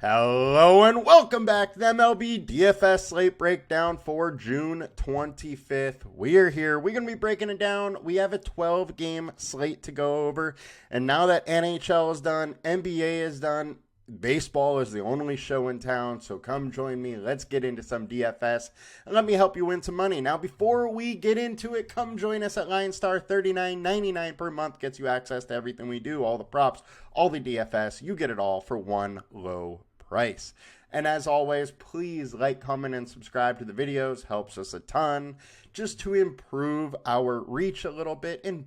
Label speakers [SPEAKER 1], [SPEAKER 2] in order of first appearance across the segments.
[SPEAKER 1] Hello and welcome back to the MLB DFS slate breakdown for June 25th. We are here. We're going to be breaking it down. We have a 12-game slate to go over. And now that NHL is done, NBA is done, baseball is the only show in town. So come join me. Let's get into some DFS and let me help you win some money. Now, before we get into it, come join us at LineStar. $39.99 per month gets you access to everything we do, all the props, all the DFS. You get it all for one low price. And as always, please like, comment, and subscribe to the videos. Helps us a ton just to improve our reach a little bit and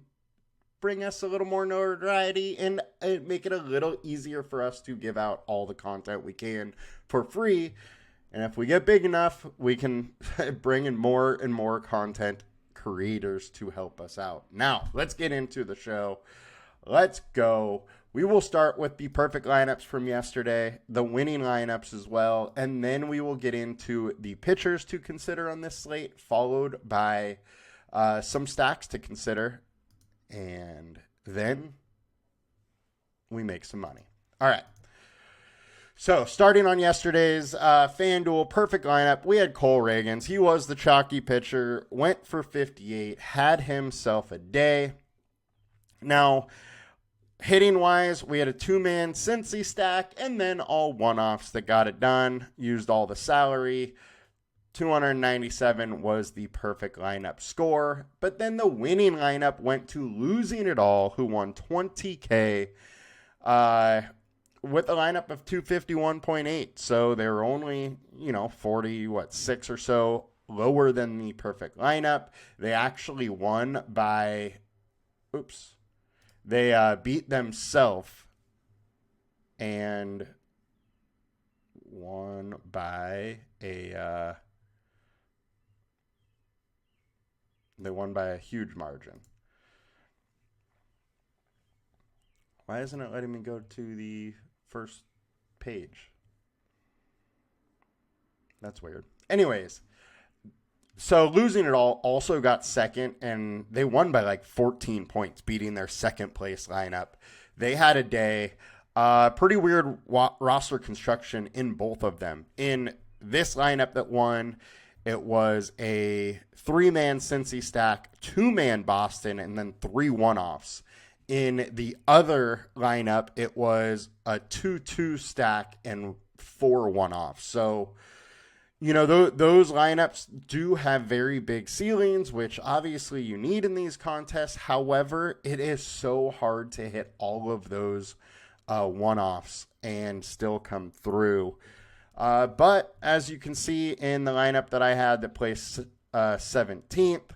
[SPEAKER 1] bring us a little more notoriety and make it a little easier for us to give out all the content we can for free. And if we get big enough, we can bring in more and more content creators to help us out. Now, let's get into the show. Let's go. We will start with the perfect lineups from yesterday, the winning lineups as well, and then we will get into the pitchers to consider on this slate, followed by some stacks to consider, and then we make some money. All right. So, starting on yesterday's FanDuel perfect lineup, we had Cole Ragans. He was the chalky pitcher, went for 58, had himself a day. Now, hitting-wise, we had a two-man Cincy stack, and then all one-offs that got it done, used all the salary. 297 was the perfect lineup score, but then the winning lineup went to Losing It All, who won $20K with a lineup of 251.8, so they were only, 6 or so lower than the perfect lineup. They actually won by, they beat themselves and won by a huge margin. Why isn't it letting me go to the first page? That's weird. Anyways, so Losing It All also got second, and they won by like 14 points, beating their second place lineup. They had a day. Pretty weird roster construction in both of them. In this lineup that won, it was a 3-man Cincy stack, 2-man Boston, and then 3 one-offs. In the other lineup, it was a 2-2 stack and 4 one-offs. So, those lineups do have very big ceilings, which obviously you need in these contests. However, it is so hard to hit all of those one-offs and still come through. But as you can see in the lineup that I had that placed 17th,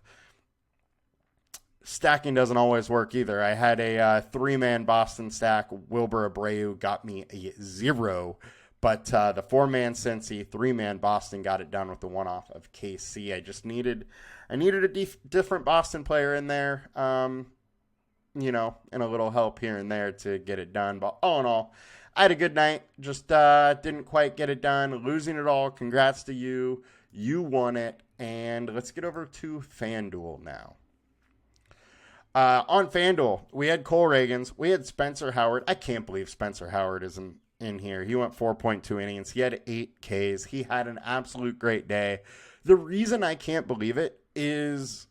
[SPEAKER 1] stacking doesn't always work either. I had a 3-man Boston stack. Wilbur Abreu got me a 0. But the 4-man Cincy, 3-man Boston got it done with the one-off of KC. I needed a different Boston player in there, and a little help here and there to get it done. But all in all, I had a good night. Just didn't quite get it done. Losing It All. Congrats to you. You won it. And let's get over to FanDuel now. On FanDuel, we had Cole Ragans. We had Spencer Howard. I can't believe Spencer Howard isn't in here. He went 4.2 innings. He had 8 Ks. He had an absolute great day. The reason I can't believe it is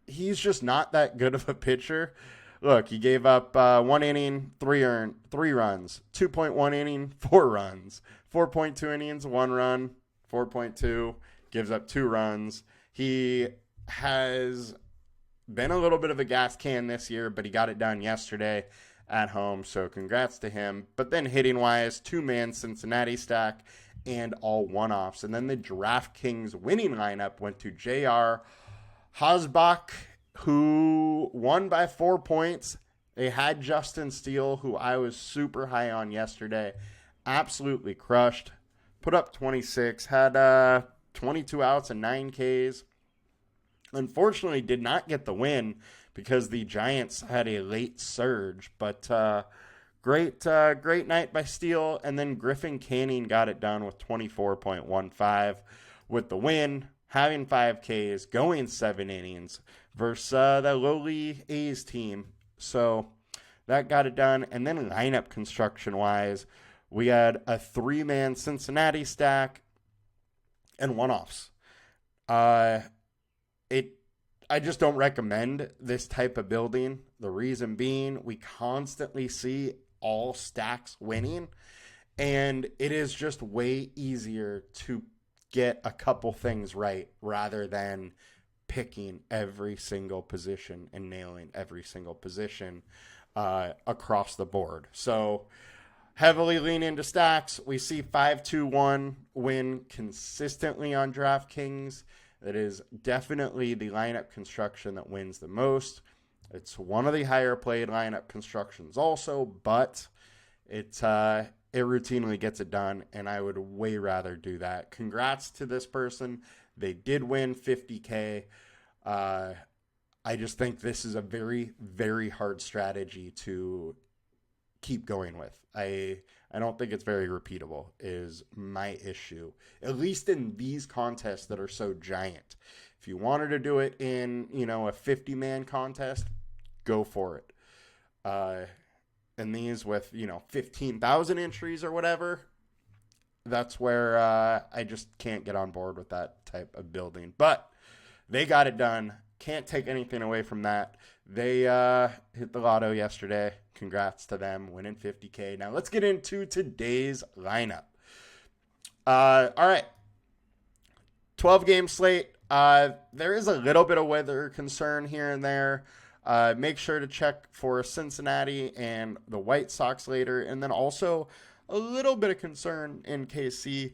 [SPEAKER 1] he's just not that good of a pitcher. Look, he gave up 1 inning, 3 runs, 2.1 inning, 4 runs, 4.2 innings, 1 run, 4.2, gives up 2 runs. He has been a little bit of a gas can this year, but he got it done yesterday at home, so congrats to him. But then hitting-wise, 2-man Cincinnati stack and all one-offs. And then the DraftKings winning lineup went to J.R. Hosbach, who won by 4 points. They had Justin Steele, who I was super high on yesterday. Absolutely crushed. Put up 26, had 22 outs and 9 Ks. Unfortunately, did not get the win because the Giants had a late surge. But great night by Steele. And then Griffin Canning got it done with 24.15 with the win, having 5 Ks, going 7 innings versus the lowly A's team. So that got it done. And then lineup construction-wise, We had a 3-man Cincinnati stack and one-offs. I just don't recommend this type of building. The reason being, we constantly see all stacks winning, and it is just way easier to get a couple things right rather than picking every single position and nailing every single position across the board. So heavily lean into stacks. We see 5-2-1 win consistently on DraftKings. That is definitely the lineup construction that wins the most. It's one of the higher played lineup constructions also, but it routinely gets it done, and I would way rather do that. Congrats to this person. They did win $50K. I just think this is a very, very hard strategy to keep going with. I don't think it's very repeatable is my issue, at least in these contests that are so giant. If you wanted to do it in, a 50-man contest, go for it. And these with, 15,000 entries or whatever, that's where I just can't get on board with that type of building. But they got it done. Can't take anything away from that. They hit the lotto yesterday. Congrats to them, winning $50K. Now let's get into today's lineup. All right. 12-game slate. There is a little bit of weather concern here and there. Make sure to check for Cincinnati and the White Sox later. And then also a little bit of concern in KC.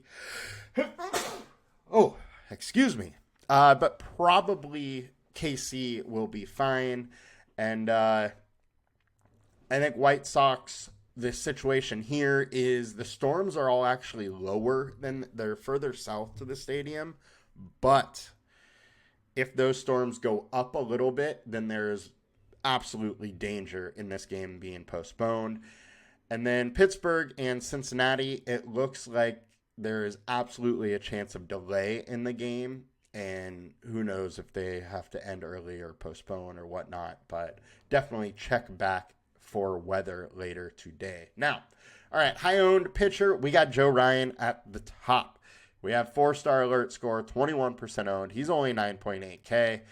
[SPEAKER 1] Oh, excuse me. But probably KC will be fine. And I think White Sox, the situation here is the storms are all actually lower than they're further south to the stadium. But if those storms go up a little bit, then there's absolutely danger in this game being postponed. And then Pittsburgh and Cincinnati, it looks like there is absolutely a chance of delay in the game. And who knows if they have to end early or postpone or whatnot. But definitely check back for weather later today. Now, all right, high-owned pitcher, we got Joe Ryan at the top. We have 4-star alert score, 21% owned. He's only 9.8K.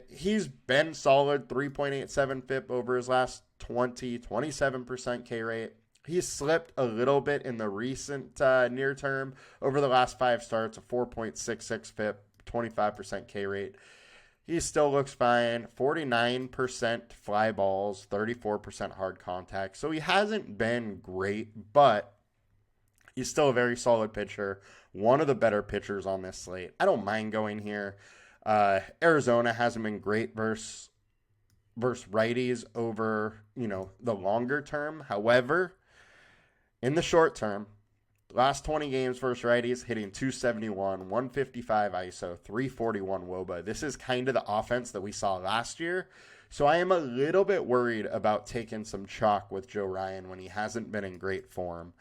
[SPEAKER 1] He's been solid, 3.87 FIP over his last 27% K rate. He's slipped a little bit in the recent near term. Over the last 5 starts, a 4.66 FIP, 25% K rate. He still looks fine. 49% fly balls, 34% hard contact. So he hasn't been great, but he's still a very solid pitcher. One of the better pitchers on this slate. I don't mind going here. Arizona hasn't been great versus righties over, the longer term. However, in the short term, last 20 games versus righties, hitting 271, 155 ISO, 341 WOBA. This is kind of the offense that we saw last year. So I am a little bit worried about taking some chalk with Joe Ryan when he hasn't been in great form.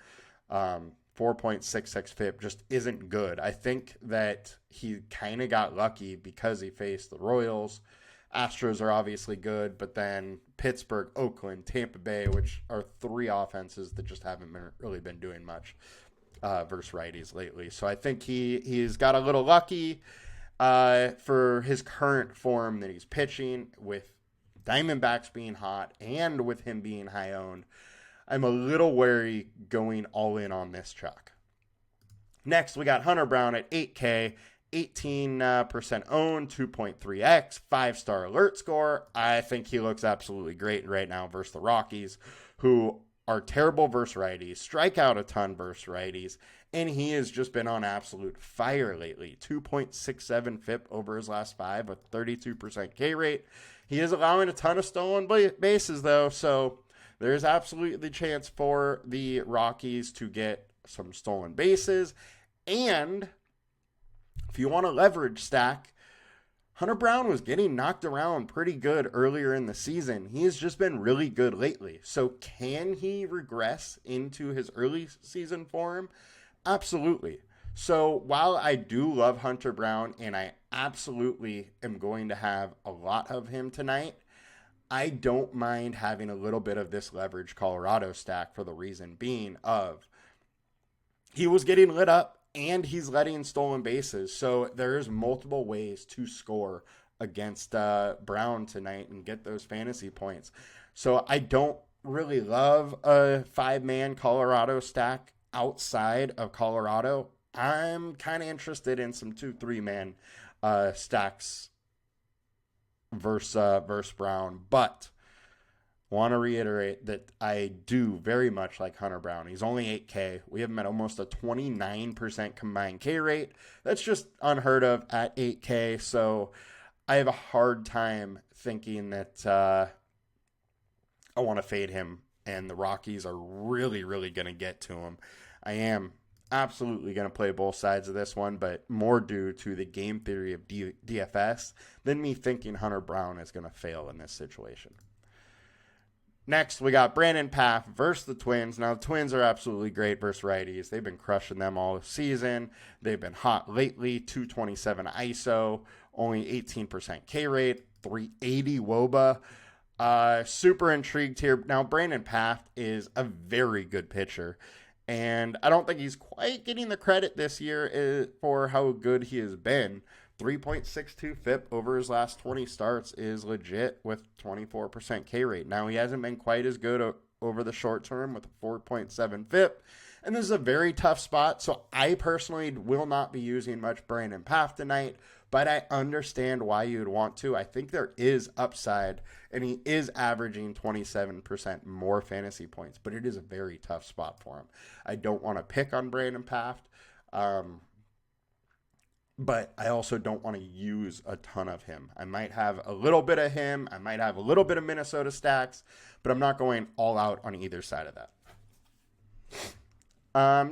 [SPEAKER 1] 4.66 FIP just isn't good. I think that he kind of got lucky because he faced the Royals. Astros are obviously good, but then Pittsburgh, Oakland, Tampa Bay, which are 3 offenses that just haven't really been doing much versus righties lately. So I think he's got a little lucky for his current form that he's pitching with Diamondbacks being hot and with him being high-owned. I'm a little wary going all in on this chalk. Next, we got Hunter Brown at 8K, 18% owned, 2.3x, 5-star alert score. I think he looks absolutely great right now versus the Rockies, who are terrible versus righties, strike out a ton versus righties, and he has just been on absolute fire lately. 2.67 FIP over his last 5, a 32% K rate. He is allowing a ton of stolen bases, though, so there's absolutely the chance for the Rockies to get some stolen bases. And if you want to leverage stack, Hunter Brown was getting knocked around pretty good earlier in the season. He has just been really good lately. So can he regress into his early season form? Absolutely. So while I do love Hunter Brown and I absolutely am going to have a lot of him tonight, I don't mind having a little bit of this leverage Colorado stack for the reason being of he was getting lit up and he's letting stolen bases. So there's multiple ways to score against Brown tonight and get those fantasy points. So I don't really love a 5-man Colorado stack outside of Colorado. I'm kind of interested in some 2-3-man stacks versus Brown, but want to reiterate that I do very much like Hunter Brown. He's only 8K. We have him at almost a 29% combined K rate. That's just unheard of at 8K. So I have a hard time thinking that I want to fade him and the Rockies are really, really going to get to him. I am absolutely going to play both sides of this one, but more due to the game theory of DFS than me thinking Hunter Brown is going to fail in this situation. Next, we got Brandon Pfaff versus the Twins. Now, the Twins are absolutely great versus righties. They've been crushing them all season. They've been hot lately. 227 ISO, only 18% K rate, 380 WOBA. Super intrigued here. Now, Brandon Pfaff is a very good pitcher, and I don't think he's quite getting the credit this year for how good he has been. 3.62 FIP over his last 20 starts is legit with 24% K rate. Now, he hasn't been quite as good over the short term with a 4.7 FIP, and this is a very tough spot, so I personally will not be using much Brandon Pfaff tonight, but I understand why you'd want to. I think there is upside, and he is averaging 27% more fantasy points, but it is a very tough spot for him. I don't want to pick on Brandon Pfaff, but I also don't want to use a ton of him. I might have a little bit of him. I might have a little bit of Minnesota stacks, but I'm not going all out on either side of that.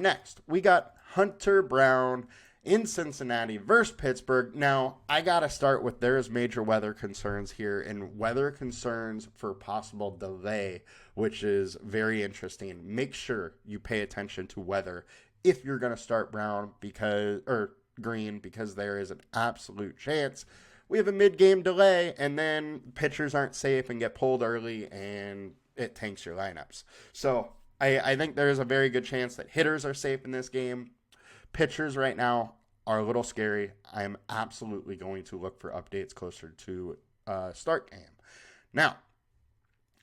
[SPEAKER 1] Next, we got Hunter Brown in Cincinnati versus Pittsburgh. Now, I got to start with there's major weather concerns here and weather concerns for possible delay, which is very interesting. Make sure you pay attention to weather if you're going to start Green, because there is an absolute chance we have a mid-game delay and then pitchers aren't safe and get pulled early and it tanks your lineups. So I think there's a very good chance that hitters are safe in this game. Pitchers right now are a little scary. I'm absolutely going to look for updates closer to start game. Now,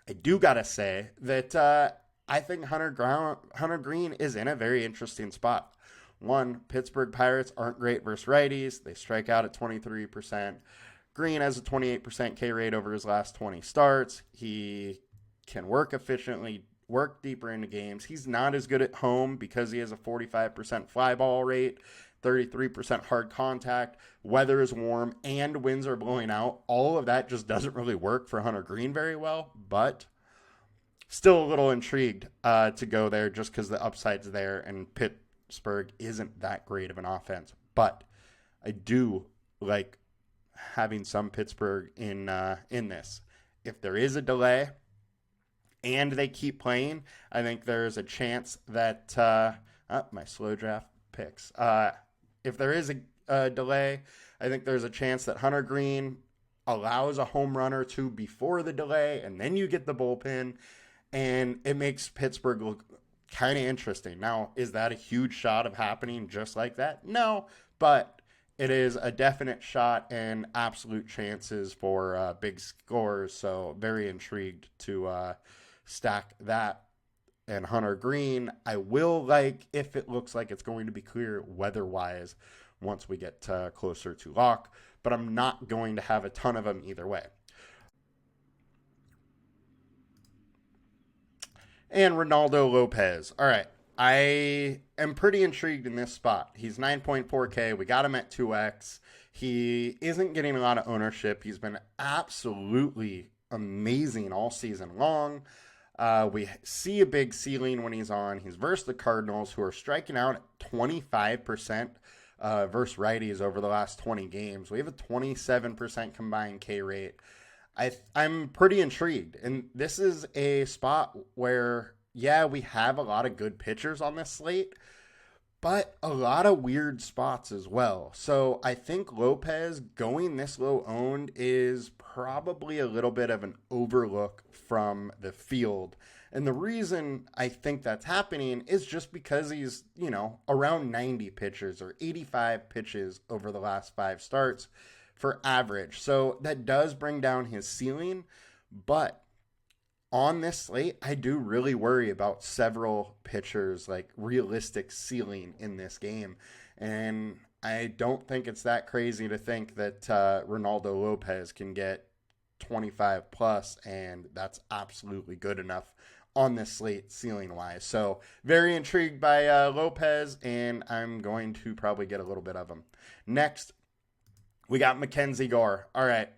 [SPEAKER 1] I do got to say that I think Hunter Green is in a very interesting spot. One, Pittsburgh Pirates aren't great versus righties. They strike out at 23%. Green has a 28% K rate over his last 20 starts. He can work efficiently, work deeper into games. He's not as good at home because he has a 45% fly ball rate, 33% hard contact. Weather is warm and winds are blowing out. All of that just doesn't really work for Hunter Green very well, but still a little intrigued to go there just because the upside's there and Pittsburgh isn't that great of an offense, but I do like having some Pittsburgh in this. If there is a delay and they keep playing, I think there's a chance that my slow draft picks. If there is a delay, I think there's a chance that Hunter Green allows a home run or two before the delay, and then you get the bullpen, and it makes Pittsburgh look kind of interesting. Now, is that a huge shot of happening just like that? No, but it is a definite shot and absolute chances for big scores. So very intrigued to stack that. And Hunter Green, I will like if it looks like it's going to be clear weather-wise once we get closer to lock, but I'm not going to have a ton of them either way. And Ronaldo Lopez. All right. I am pretty intrigued in this spot. He's 9.4K. We got him at 2X. He isn't getting a lot of ownership. He's been absolutely amazing all season long. We see a big ceiling when he's on. He's versus the Cardinals, who are striking out at 25% versus righties over the last 20 games. We have a 27% combined K rate. I'm pretty intrigued. And this is a spot where, yeah, we have a lot of good pitchers on this slate, but a lot of weird spots as well. So I think Lopez going this low owned is probably a little bit of an overlook from the field. And the reason I think that's happening is just because he's, around 90 pitches or 85 pitches over the last 5 starts for average. So that does bring down his ceiling, but on this slate, I do really worry about several pitchers, like realistic ceiling in this game. And I don't think it's that crazy to think that Ronaldo Lopez can get 25 plus, and that's absolutely good enough on this slate ceiling wise. So very intrigued by Lopez, and I'm going to probably get a little bit of him. Next, we got Mackenzie Gore. All right.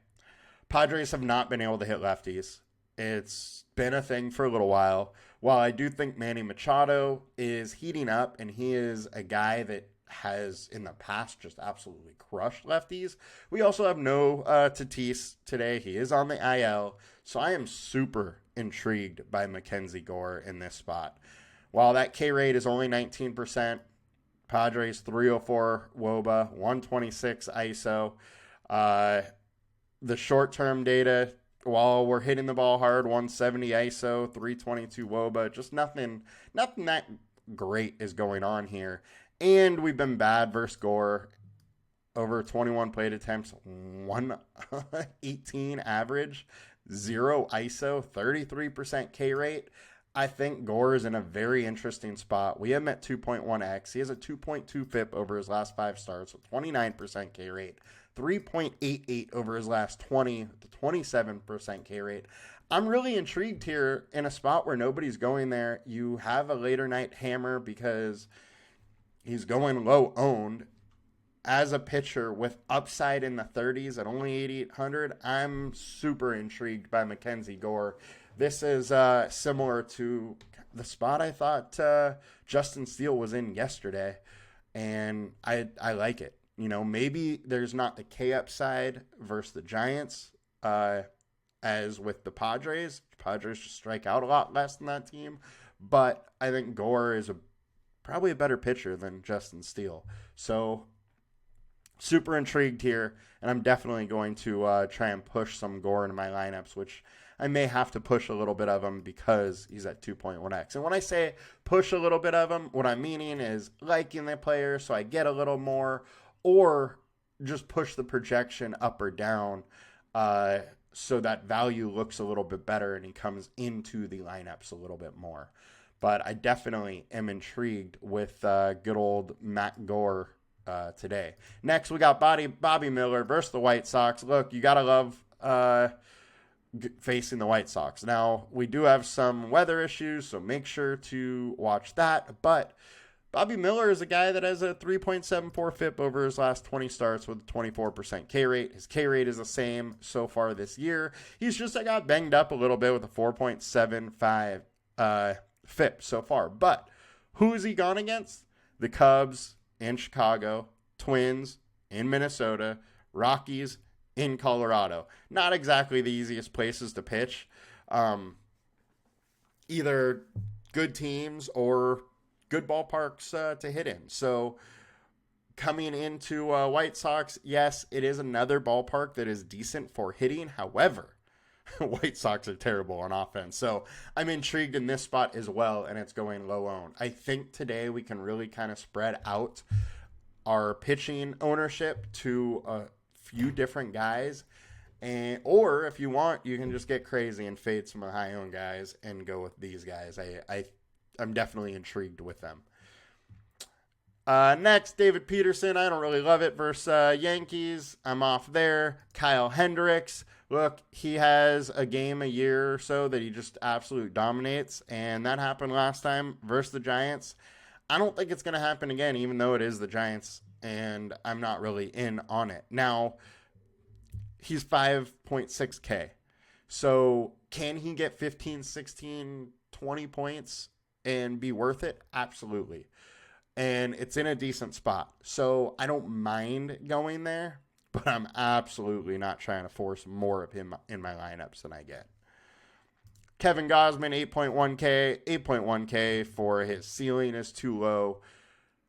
[SPEAKER 1] Padres have not been able to hit lefties. It's been a thing for a little while. While I do think Manny Machado is heating up, and he is a guy that has in the past just absolutely crushed lefties, we also have no Tatis today. He is on the IL, so I am super intrigued by Mackenzie Gore in this spot. While that K rate is only 19%, Padres 304 WOBA, 126 ISO. The short-term data, while we're hitting the ball hard, 170 ISO, 322 WOBA, just nothing that great is going on here. And we've been bad versus Gore. Over 21 plate attempts, 118 average, 0 ISO, 33% K rate. I think Gore is in a very interesting spot. We have him at 2.1x. He has a 2.2 FIP over his last 5 starts with 29% K rate, 3.88 over his last 20 to 27% K rate. I'm really intrigued here in a spot where nobody's going there. You have a later night hammer because he's going low owned. As a pitcher with upside in the 30s at only 8,800, I'm super intrigued by Mackenzie Gore. This is similar to the spot I thought Justin Steele was in yesterday, and I like it. Maybe there's not the K upside versus the Giants as with the Padres. Padres just strike out a lot less than that team, but I think Gore is probably a better pitcher than Justin Steele. So super intrigued here, and I'm definitely going to try and push some Gore into my lineups, which I may have to push a little bit of him because he's at 2.1x. And when I say push a little bit of him, what I'm meaning is liking the player so I get a little more, or just push the projection up or down so that value looks a little bit better and he comes into the lineups a little bit more. But I definitely am intrigued with good old Matt Gore today. Next, we got Bobby Miller versus the White Sox. Look, you got to love facing the White Sox. Now, we do have some weather issues, so make sure to watch that. But Bobby Miller is a guy that has a 3.74 FIP over his last 20 starts with a 24% K rate. His K rate is the same so far this year. He's just got banged up a little bit with a 4.75 FIP so far. But who is he gone against? The Cubs in Chicago, Twins in Minnesota, Rockies in Colorado. Not exactly the easiest places to pitch. Either good teams or good ballparks to hit in. So coming into White Sox, yes, it is another ballpark that is decent for hitting. However, White Sox are terrible on offense. So I'm intrigued in this spot as well, and it's going low owned. I think today we can really kind of spread out our pitching ownership to a few different guys. Or if you want, you can just get crazy and fade some of the high owned guys and go with these guys. I'm definitely intrigued with them. Next, David Peterson. I don't really love it versus Yankees. I'm off there. Kyle Hendricks. Look, he has a game a year or so that he just absolutely dominates, and that happened last time versus the Giants. I don't think it's going to happen again, even though it is the Giants, and I'm not really in on it. Now, he's 5.6K. So can he get 15, 16, 20 points and be worth it? Absolutely. And it's in a decent spot. So I don't mind going there, but I'm absolutely not trying to force more of him in my lineups than I get. Kevin Gausman, 8.1K. 8.1K for his ceiling is too low.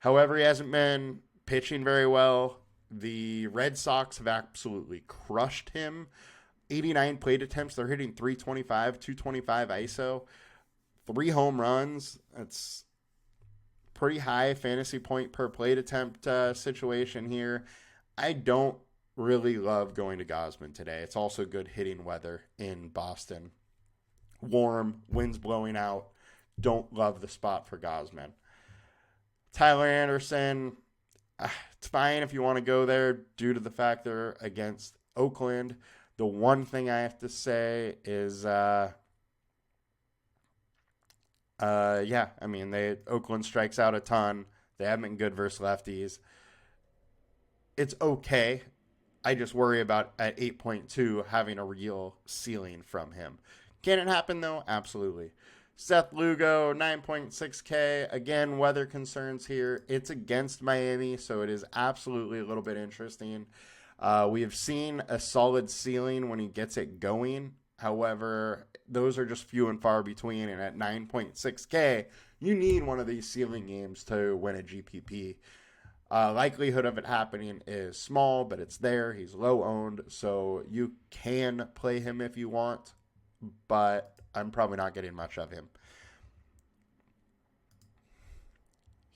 [SPEAKER 1] However, he hasn't been pitching very well. The Red Sox have absolutely crushed him. 89 plate attempts. They're hitting 325, 225 ISO, 3 home runs. That's pretty high fantasy point per plate attempt situation here. I don't really love going to Gausman today. It's also good hitting weather in Boston. Warm, winds blowing out. Don't love the spot for Gausman. Tyler Anderson, it's fine if you want to go there due to the fact they're against Oakland. The one thing I have to say is, Oakland strikes out a ton. They haven't been good versus lefties. It's okay. I just worry about at 8.2 having a real ceiling from him. Can it happen though? Absolutely. Seth Lugo, 9.6K. Again, weather concerns here. It's against Miami, so it is absolutely a little bit interesting. We have seen a solid ceiling when he gets it going. However, those are just few and far between, and at 9.6K, you need one of these ceiling games to win a GPP. Likelihood of it happening is small, but it's there. He's low owned, so you can play him if you want, but I'm probably not getting much of him.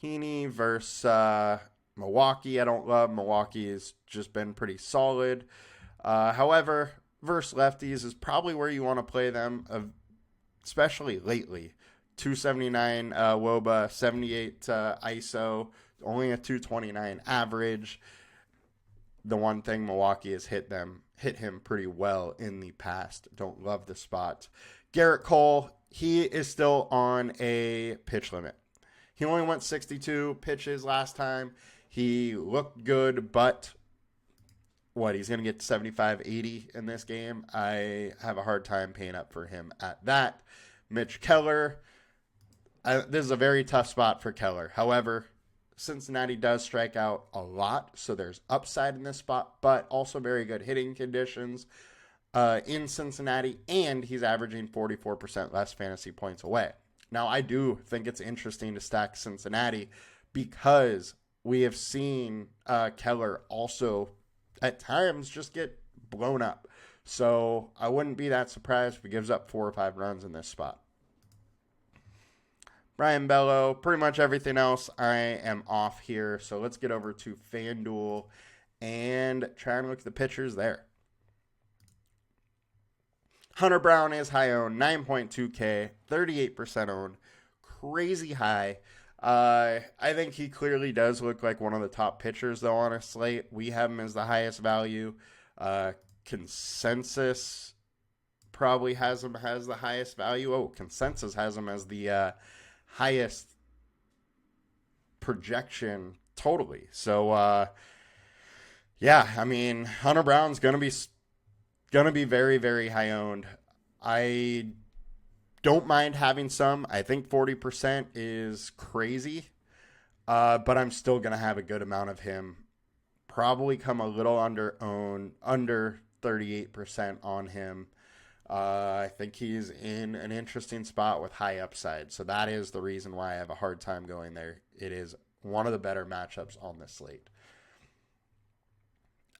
[SPEAKER 1] Heaney versus Milwaukee. I don't love. Milwaukee has just been pretty solid. However, versus lefties is probably where you want to play them, especially lately. 279 WOBA, 78 ISO, only a 229 average. The one thing Milwaukee has hit him pretty well in the past. Don't love the spot. Garrett Cole, he is still on a pitch limit. He only went 62 pitches last time. He looked good, but he's going to get 75, 80 in this game. I have a hard time paying up for him at that. Mitch Keller, this is a very tough spot for Keller. However, Cincinnati does strike out a lot, so there's upside in this spot, but also very good hitting conditions in Cincinnati, and he's averaging 44% less fantasy points away. Now, I do think it's interesting to stack Cincinnati because we have seen Keller also at times just get blown up. So I wouldn't be that surprised if he gives up 4 or 5 runs in this spot. Brian Bello, pretty much everything else I am off here. So let's get over to FanDuel and try and look at the pitchers there. Hunter Brown is high owned, 9.2K, 38% owned, crazy high. I think he clearly does look like one of the top pitchers, though, on a slate. We have him as the highest value. Consensus probably has him as the highest value. Consensus has him as the highest projection totally. So, Hunter Brown's going to be very, very high owned. I don't mind having some. I think 40% is crazy, but I'm still going to have a good amount of him. Probably come a little under 38% on him. I think he's in an interesting spot with high upside, so that is the reason why I have a hard time going there. It is one of the better matchups on this slate.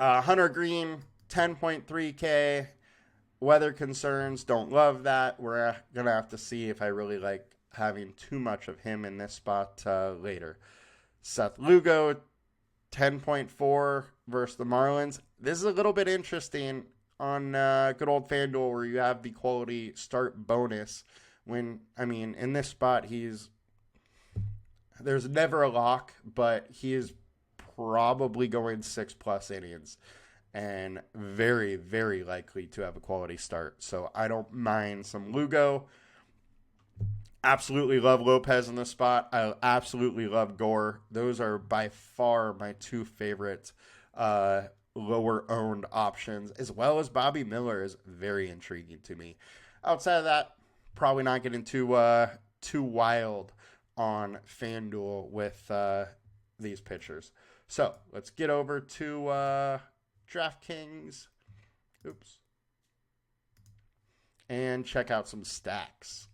[SPEAKER 1] Hunter Green, 10.3K. Weather concerns, don't love that. We're going to have to see if I really like having too much of him in this spot later. Seth Lugo, 10.4 versus the Marlins. This is a little bit interesting on good old FanDuel where you have the quality start bonus. In this spot, there's never a lock, but he is probably going 6+ innings and very, very likely to have a quality start. So I don't mind some Lugo. Absolutely love Lopez in this spot. I absolutely love Gore. Those are by far my 2 favorite lower owned options, as well as Bobby Miller is very intriguing to me. Outside of that, probably not getting too wild on FanDuel with these pitchers. So let's get over to DraftKings. And check out some stacks.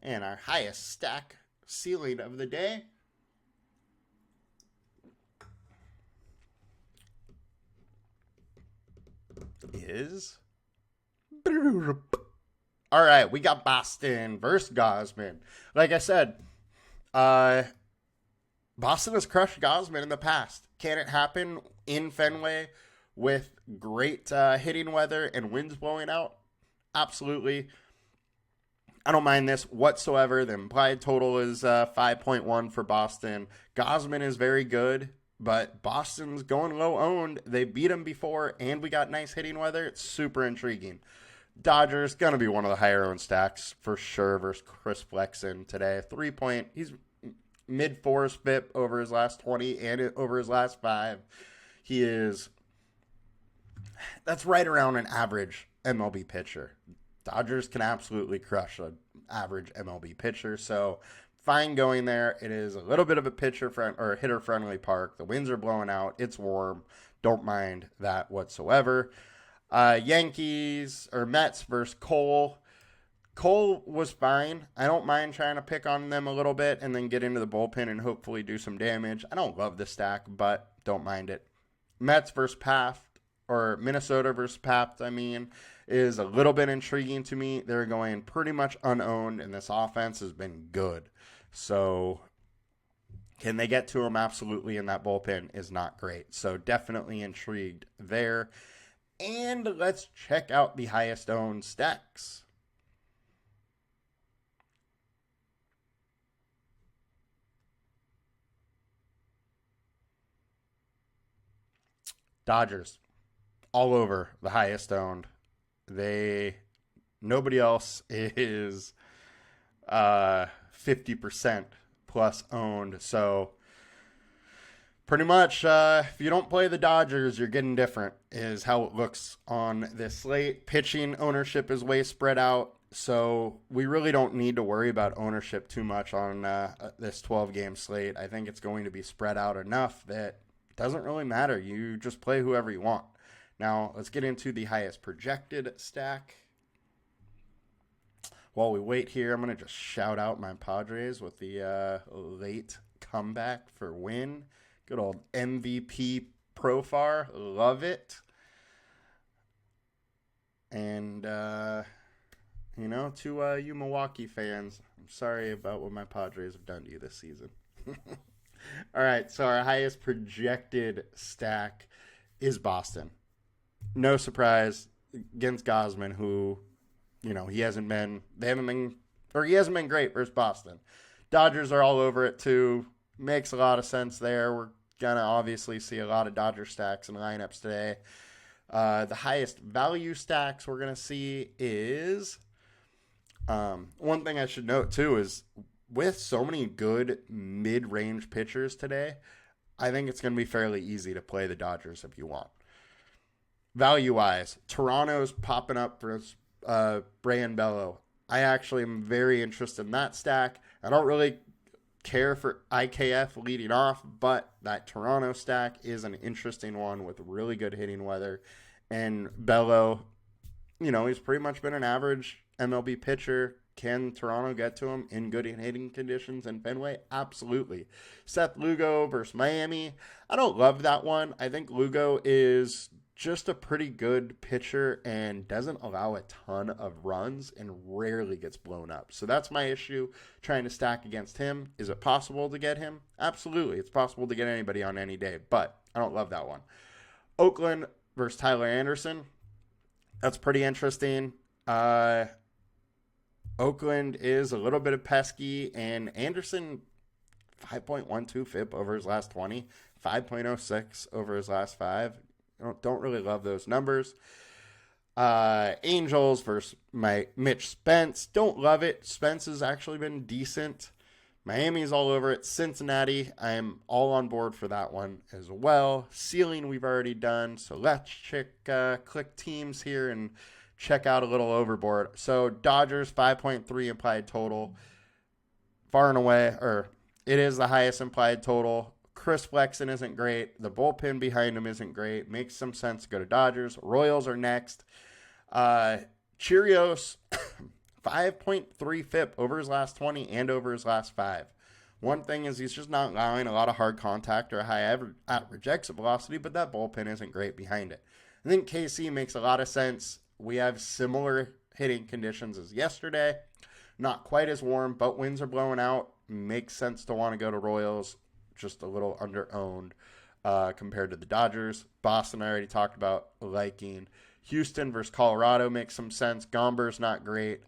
[SPEAKER 1] And our highest stack ceiling of the day is... All right, we got Boston versus Gausman. Like I said, Boston has crushed Gausman in the past. Can it happen in Fenway with great hitting weather and winds blowing out? Absolutely. I don't mind this whatsoever. The implied total is 5.1 for Boston. Gausman is very good, but Boston's going low owned. They beat him before, and we got nice hitting weather. It's super intriguing. Dodgers, going to be one of the higher owned stacks for sure versus Chris Flexen today. 3 point, he's mid-4s FIP over his last 20 and over his last 5. He is, that's right around an average MLB pitcher. Dodgers can absolutely crush an average MLB pitcher, so fine going there. It is a little bit of a hitter-friendly park. The winds are blowing out. It's warm. Don't mind that whatsoever. Yankees or Mets versus Cole. Cole was fine. I don't mind trying to pick on them a little bit and then get into the bullpen and hopefully do some damage. I don't love the stack, but don't mind it. Mets versus Paft, or Minnesota versus Paft, is a little bit intriguing to me. They're going pretty much unowned, and this offense has been good. So can they get to him? Absolutely, and that bullpen is not great. So definitely intrigued there. And let's check out the highest owned stacks. Dodgers, all over the highest owned. Nobody else is 50% plus owned. So pretty much, if you don't play the Dodgers, you're getting different, is how it looks on this slate. Pitching ownership is way spread out, so we really don't need to worry about ownership too much on this 12-game slate. I think it's going to be spread out enough that it doesn't really matter. You just play whoever you want. Now, let's get into the highest projected stack. While we wait here, I'm going to just shout out my Padres with the late comeback for win. Good old MVP Profar. Love it. And, to you Milwaukee fans, I'm sorry about what my Padres have done to you this season. All right, so our highest projected stack is Boston. No surprise against Gausman, who, he hasn't been great versus Boston. Dodgers are all over it too. Makes a lot of sense there. We're going to obviously see a lot of Dodger stacks and lineups today. The highest value stacks we're going to see is, one thing I should note too is with so many good mid-range pitchers today, I think it's going to be fairly easy to play the Dodgers if you want. Value-wise, Toronto's popping up for Brayan Bello. I actually am very interested in that stack. I don't really care for IKF leading off, but that Toronto stack is an interesting one with really good hitting weather. And Bello, he's pretty much been an average MLB pitcher. Can Toronto get to him in good hitting conditions in Fenway? Absolutely. Seth Lugo versus Miami. I don't love that one. I think Lugo is just a pretty good pitcher and doesn't allow a ton of runs and rarely gets blown up. So that's my issue trying to stack against him. Is it possible to get him? Absolutely. It's possible to get anybody on any day, but I don't love that one. Oakland versus Tyler Anderson. That's pretty interesting. Oakland is a little bit of pesky, and Anderson 5.12 FIP over his last 20, 5.06 over his last 5. Don't really love those numbers. Angels versus Mitch Spence. Don't love it. Spence has actually been decent. Miami's all over it. Cincinnati, I am all on board for that one as well. Ceiling we've already done, so let's click teams here and check out a little overboard. So Dodgers 5.3 implied total. Far and away, or it is the highest implied total. Chris Flexen isn't great. The bullpen behind him isn't great. Makes some sense to go to Dodgers. Royals are next. Cheerios 5.3 FIP over his last 20 and over his last 5. One thing is he's just not allowing a lot of hard contact or high average exit velocity, but that bullpen isn't great behind it. I think KC makes a lot of sense. We have similar hitting conditions as yesterday. Not quite as warm, but winds are blowing out. Makes sense to want to go to Royals. Just a little under-owned compared to the Dodgers. Boston, I already talked about liking. Houston versus Colorado makes some sense. Gomber's not great.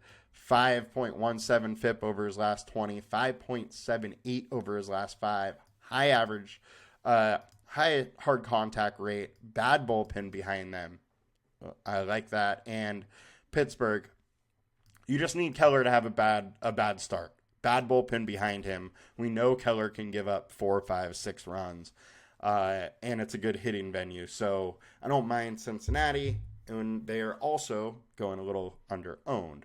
[SPEAKER 1] 5.17 FIP over his last 20. 5.78 over his last 5. High average. High hard contact rate. Bad bullpen behind them. I like that. And Pittsburgh, you just need Keller to have a bad start. Bad bullpen behind him. We know Keller can give up 4, 5, 6 runs. And it's a good hitting venue. So I don't mind Cincinnati. And they are also going a little under-owned.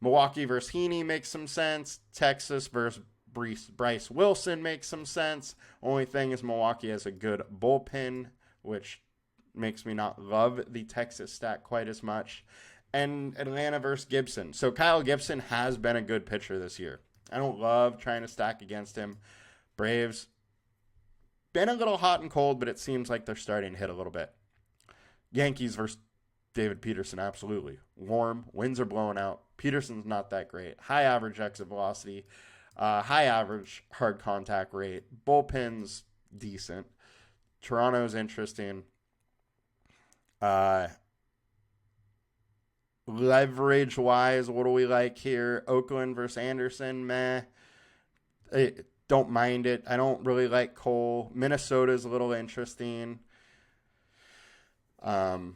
[SPEAKER 1] Milwaukee versus Heaney makes some sense. Texas versus Bryce Wilson makes some sense. Only thing is Milwaukee has a good bullpen, which makes me not love the Texas stat quite as much. And Atlanta versus Gibson. So Kyle Gibson has been a good pitcher this year. I don't love trying to stack against him. Braves, been a little hot and cold, but it seems like they're starting to hit a little bit. Yankees versus David Peterson, absolutely. Warm, winds are blowing out. Peterson's not that great. High average exit velocity, high average hard contact rate. Bullpen's decent. Toronto's interesting. Leverage-wise, what do we like here? Oakland versus Anderson, meh. I don't mind it. I don't really like Cole. Minnesota's a little interesting. I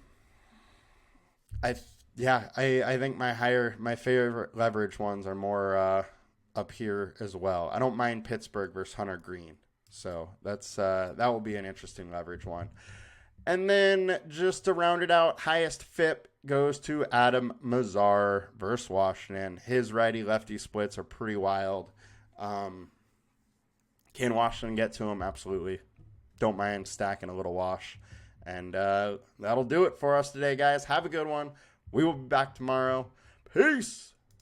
[SPEAKER 1] think my favorite leverage ones are more up here as well. I don't mind Pittsburgh versus Hunter Green, so that will be an interesting leverage one. And then just to round it out, highest FIP goes to Adam Mazar versus Washington. His righty-lefty splits are pretty wild. Can Washington get to him? Absolutely. Don't mind stacking a little wash. And that'll do it for us today, guys. Have a good one. We will be back tomorrow. Peace.